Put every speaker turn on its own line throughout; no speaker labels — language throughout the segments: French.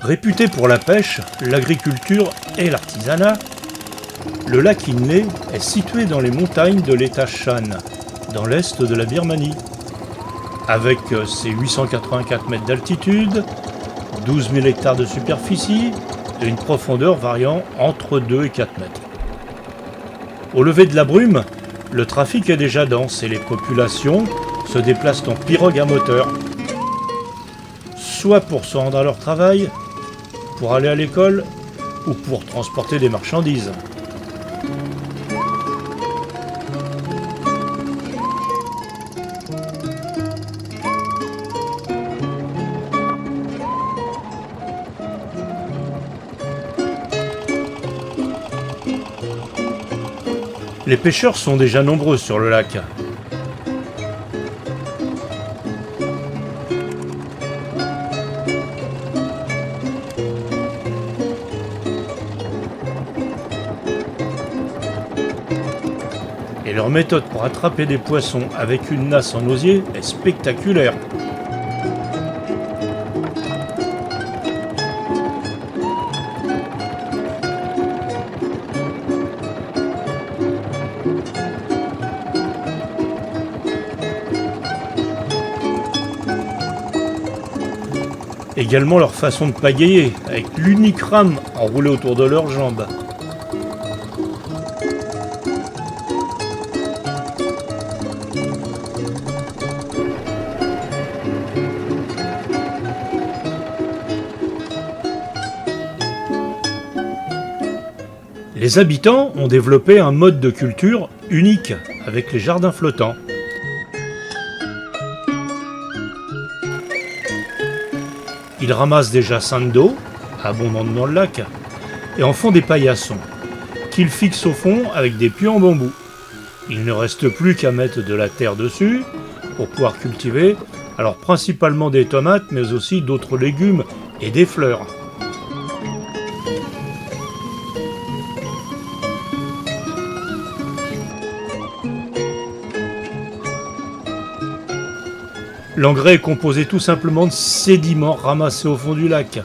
Réputé pour la pêche, l'agriculture et l'artisanat, le lac Inle est situé dans les montagnes de l'État Shan, dans l'est de la Birmanie. Avec ses 884 mètres d'altitude, 12 000 hectares de superficie et une profondeur variant entre 2 et 4 mètres. Au lever de la brume, le trafic est déjà dense et les populations se déplacent en pirogue à moteur, soit pour se rendre à leur travail, pour aller à l'école ou pour transporter des marchandises. Les pêcheurs sont déjà nombreux sur le lac. Et leur méthode pour attraper des poissons avec une nasse en osier est spectaculaire. Également leur façon de pagayer, avec l'unique rame enroulée autour de leurs jambes. Les habitants ont développé un mode de culture unique avec les jardins flottants. Ils ramassent des jassins d'eau, abondantes dans le lac, et en font des paillassons, qu'ils fixent au fond avec des pieux en bambou. Il ne reste plus qu'à mettre de la terre dessus pour pouvoir cultiver, alors principalement des tomates, mais aussi d'autres légumes et des fleurs. L'engrais est composé tout simplement de sédiments ramassés au fond du lac.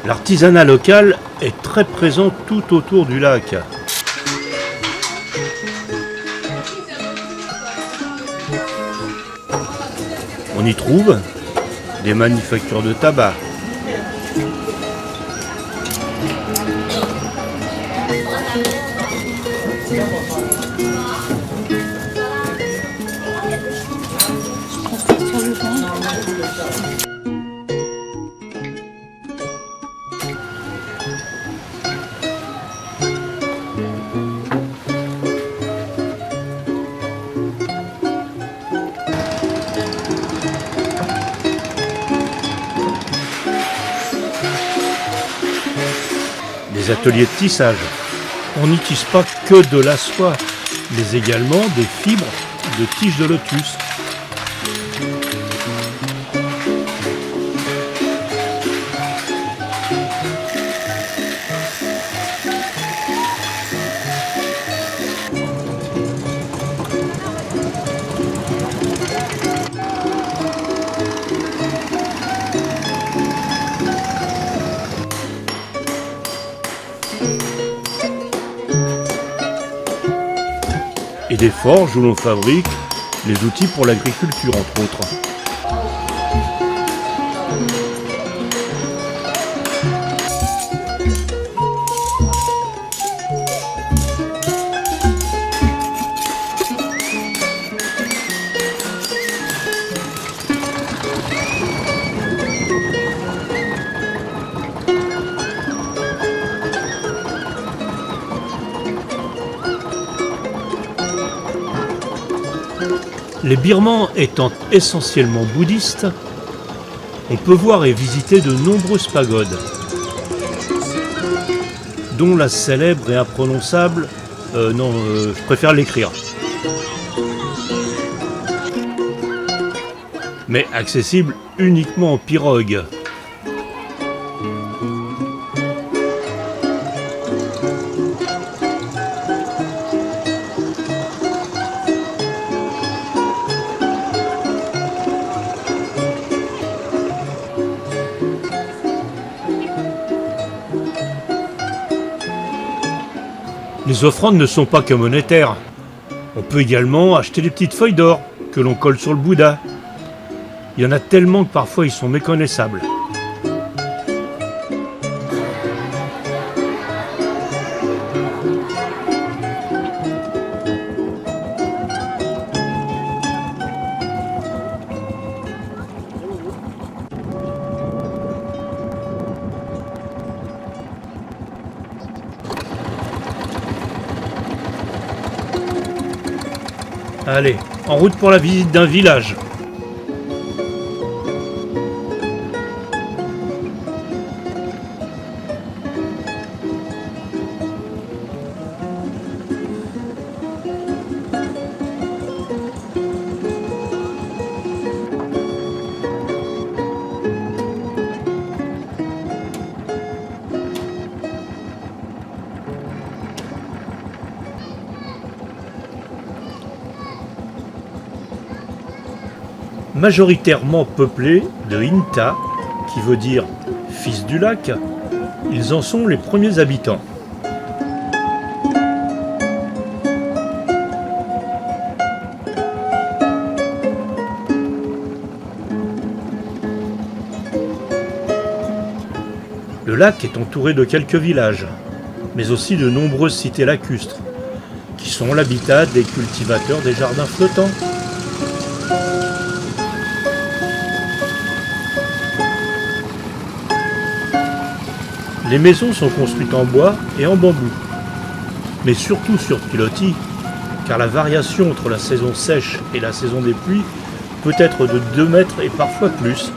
L'artisanat local est très présent tout autour du lac. On y trouve des manufactures de tabac, des ateliers de tissage. On n'y tisse pas que de la soie, mais également des fibres de tiges de lotus. Et des forges où l'on fabrique les outils pour l'agriculture, entre autres. Les Birmans étant essentiellement bouddhistes, on peut voir et visiter de nombreuses pagodes, dont la célèbre et imprononçable, je préfère l'écrire, mais accessible uniquement en pirogue. Les offrandes ne sont pas que monétaires. On peut également acheter des petites feuilles d'or que l'on colle sur le Bouddha. Il y en a tellement que parfois ils sont méconnaissables. Allez, en route pour la visite d'un village. Majoritairement peuplés de Inta, qui veut dire fils du lac, ils en sont les premiers habitants. Le lac est entouré de quelques villages, mais aussi de nombreuses cités lacustres, qui sont l'habitat des cultivateurs des jardins flottants. Les maisons sont construites en bois et en bambou, mais surtout sur pilotis, car la variation entre la saison sèche et la saison des pluies peut être de 2 mètres et parfois plus.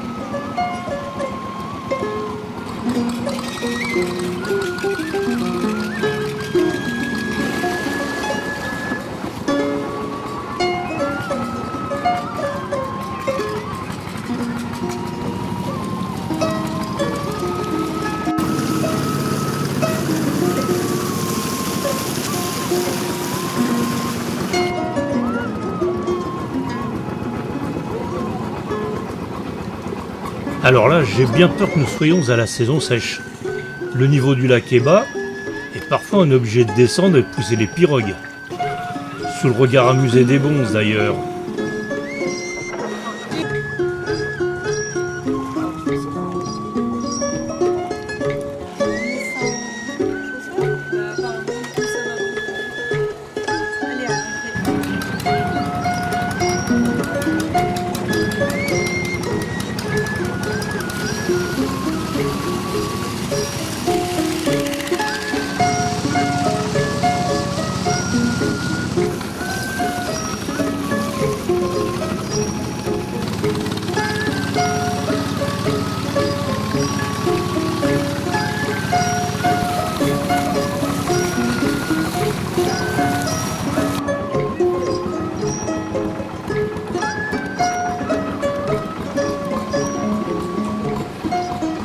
Alors là, j'ai bien peur que nous soyons à la saison sèche. Le niveau du lac est bas, et parfois on est obligé de descendre et de pousser les pirogues. Sous le regard amusé des bonzes d'ailleurs.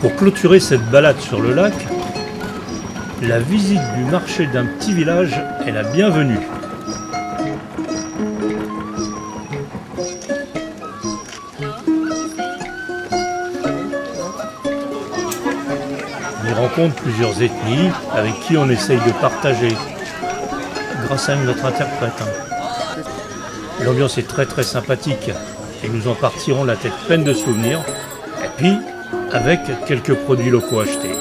Pour clôturer cette balade sur le lac, la visite du marché d'un petit village est la bienvenue. On y rencontre plusieurs ethnies avec qui on essaye de partager, grâce à notre interprète. L'ambiance est très très sympathique et nous en partirons la tête pleine de souvenirs, et puis avec quelques produits locaux achetés.